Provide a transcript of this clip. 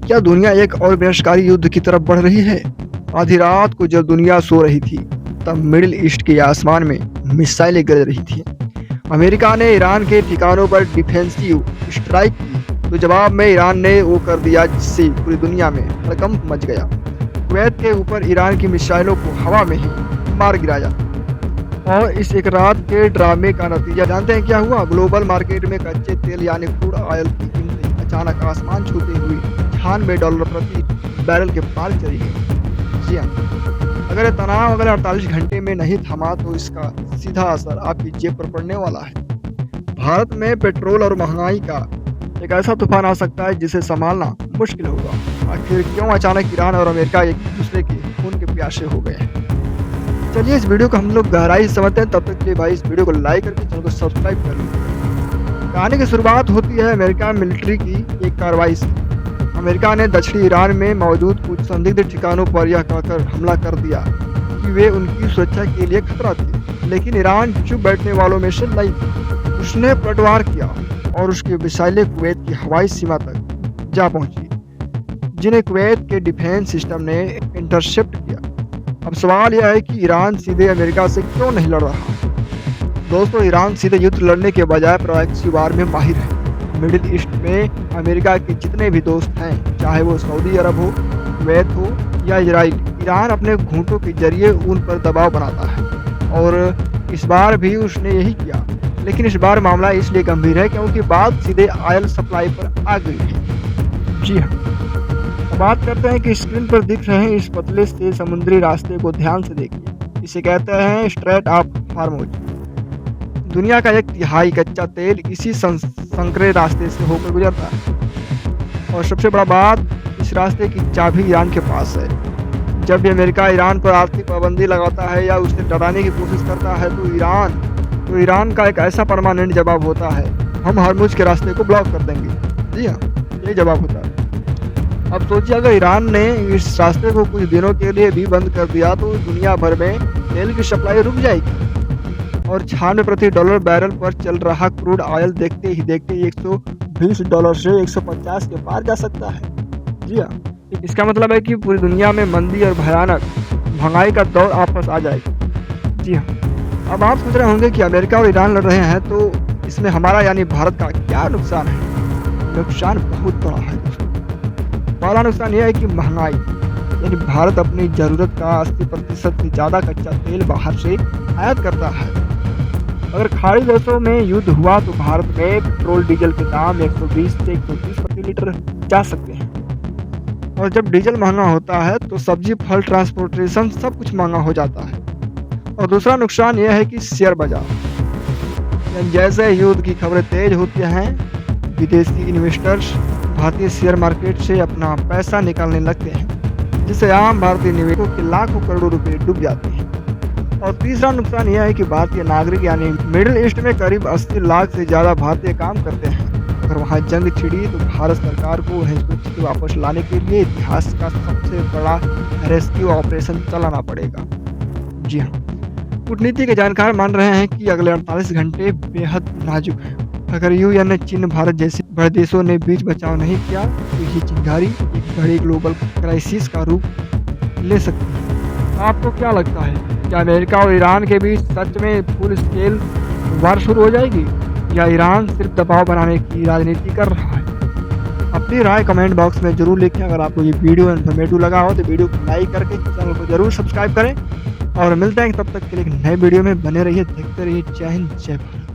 क्या दुनिया एक और विनाशकारी युद्ध की तरफ बढ़ रही है? आधी रात को जब दुनिया सो रही थी, तब मिडिल ईस्ट के आसमान में मिसाइलें गरज रही थी। अमेरिका ने ईरान के ठिकानों पर डिफेंसिव स्ट्राइक की, तो जवाब में ईरान ने वो कर दिया जिससे पूरी दुनिया में हड़कंप मच गया। कुवैत के ऊपर ईरान की मिसाइलों को हवा में ही मार गिराया। और इस एक रात के ड्रामे का नतीजा जानते हैं क्या हुआ? ग्लोबल मार्केट में कच्चे तेल यानी क्रूड ऑयल की कीमतें अचानक आसमान छूते हुए $96 प्रति बैरल के पार चली गई। जी हाँ, अगर तनाव 48 घंटे में नहीं थमा तो इसका सीधा असर आपकी जेब पर पड़ने वाला है। भारत में पेट्रोल और महंगाई का एक ऐसा तूफान आ सकता है जिसे संभालना मुश्किल होगा। आखिर क्यों अचानक ईरान और अमेरिका एक दूसरे के खून के प्यासे हो गए हैं? चलिए इस वीडियो को हम लोग गहराई से समझते हैं। तब तक के लिए भाई इस वीडियो को लाइक करके चैनल को सब्सक्राइब कर लीजिए। कहानी की शुरुआत होती है अमेरिका मिलिट्री की एक कार्रवाई से। अमेरिका ने दक्षिणी ईरान में मौजूद कुछ संदिग्ध ठिकानों पर यह कहकर हमला कर दिया कि वे उनकी सुरक्षा के लिए खतरा थे, लेकिन ईरान चुप बैठने वालों में से नहीं थी। उसने पलटवार किया और उसकी मिसाइलें कुवैत की हवाई सीमा तक जा पहुंची, जिन्हें कुवैत के डिफेंस सिस्टम ने इंटरसेप्ट किया। अब सवाल यह है कि ईरान सीधे अमेरिका से क्यों नहीं लड़ रहा? दोस्तों, ईरान सीधे युद्ध लड़ने के बजाय प्रॉक्सी वार में माहिर है। मिडिल ईस्ट में अमेरिका के जितने भी दोस्त हैं, चाहे वो सऊदी अरब हो, कुवैत हो या इजराइल, ईरान अपने घूंटों के जरिए उन पर दबाव बनाता है और इस बार भी उसने यही किया। लेकिन इस बार मामला इसलिए गंभीर है क्योंकि बात सीधे ऑयल सप्लाई पर आ गई है। जी हाँ, बात करते हैं कि स्क्रीन पर दिख रहे हैं इस पतले से समुद्री रास्ते को ध्यान से देखिए। इसे कहते हैं स्ट्रेट ऑफ हॉर्मुज। दुनिया का 1/3 कच्चा तेल इसी संकरे रास्ते से होकर गुजरता है और सबसे बड़ा बात, इस रास्ते की चाबी ईरान के पास है। जब भी अमेरिका ईरान पर आर्थिक पाबंदी लगाता है या उसे डराने की कोशिश करता है तो ईरान का एक ऐसा परमानेंट जवाब होता है, हम हॉर्मुज के रास्ते को ब्लॉक कर देंगे। जी हाँ, ये जवाब होता है। अब सोचिए, अगर ईरान ने इस रास्ते को कुछ दिनों के लिए भी बंद कर दिया तो दुनिया भर में तेल की सप्लाई रुक जाएगी और $96 प्रति बैरल पर चल रहा क्रूड ऑयल देखते ही $120 से 150 के पार जा सकता है। जी हाँ, इसका मतलब है कि पूरी दुनिया में मंदी और भयानक महंगाई का दौर आपस आ जाएगा। जी हाँ, अब आप सोच रहे होंगे कि अमेरिका और ईरान लड़ रहे हैं तो इसमें हमारा यानी भारत का क्या नुकसान है? नुकसान बहुत बड़ा है दोस्तों। पहला नुकसान यह है कि महंगाई, यानी भारत अपनी ज़रूरत का 80% से ज़्यादा कच्चा तेल बाहर से आयात करता है। अगर खाड़ी देशों में युद्ध हुआ तो भारत में पेट्रोल डीजल के दाम 120 से 130 प्रति लीटर जा सकते हैं और जब डीजल महंगा होता है तो सब्जी, फल, ट्रांसपोर्टेशन सब कुछ महंगा हो जाता है। और दूसरा नुकसान यह है कि शेयर बाजार, जैसे युद्ध की खबरें तेज होती हैं, विदेशी इन्वेस्टर्स भारतीय शेयर मार्केट से अपना पैसा निकालने लगते हैं, जिससे आम भारतीय निवेशकों के लाखों करोड़ों रुपए डूब जाते हैं। और तीसरा नुकसान यह है कि भारतीय नागरिक यानी मिडिल ईस्ट में करीब 80 लाख से ज़्यादा भारतीय काम करते हैं। अगर वहाँ जंग छिड़ी तो भारत सरकार को उन्हें सुरक्षित वापस लाने के लिए इतिहास का सबसे बड़ा रेस्क्यू ऑपरेशन चलाना पड़ेगा। जी हाँ, कूटनीति के जानकार मान रहे हैं कि अगले 48 घंटे बेहद नाजुक हैं। अगर यूएन, चीन, भारत जैसे बड़े देशों ने बीच बचाव नहीं किया तो ये चिंगारी एक बड़े ग्लोबल क्राइसिस का रूप ले सकती है। आपको क्या लगता है, क्या अमेरिका और ईरान के बीच सच में फुल स्केल वार शुरू हो जाएगी या ईरान सिर्फ दबाव बनाने की राजनीति कर रहा है? अपनी राय कमेंट बॉक्स में जरूर लिखें। अगर आपको ये वीडियो इन्फॉर्मेटिव लगा हो तो वीडियो को लाइक करके चैनल को जरूर सब्सक्राइब करें और मिलते हैं तब तक के लिए एक नए वीडियो में। बने रहिए, देखते रहिए। जय हिंद, जय भारत।